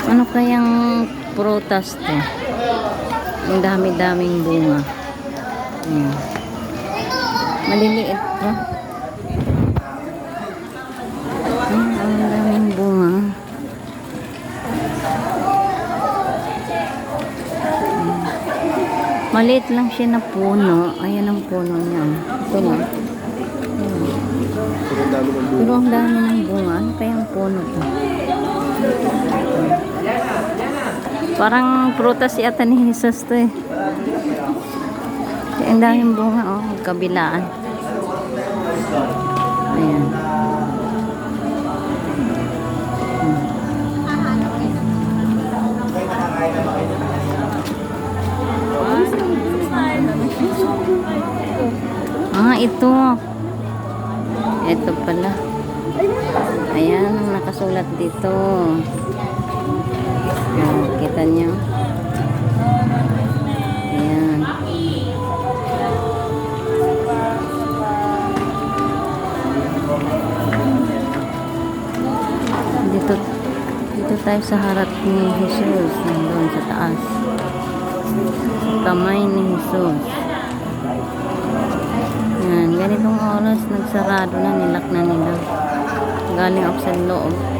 Ano kayang prutas to? Ang dami-daming bunga. Ayan. Maliliit pa. Ang daming bunga. Maliit lang siya na puno. Ayan ang puno niya. Ito lang. Pero ang dami ng bunga. Ano kayang puno to? Parang prutas yata ni Jesus to eh. Ang daming bunga oh. Kabilaan. Ayan. Ito. Ito pala. Ayan, ang nakasulat dito. Kita niyo. Ayan. Dito tayo sa harap ni Jesus. Nandun sa taas. Kamay ni Jesus. Yan, ganitong oras nagsarado na, nilak na nila. Galing ako sa loob.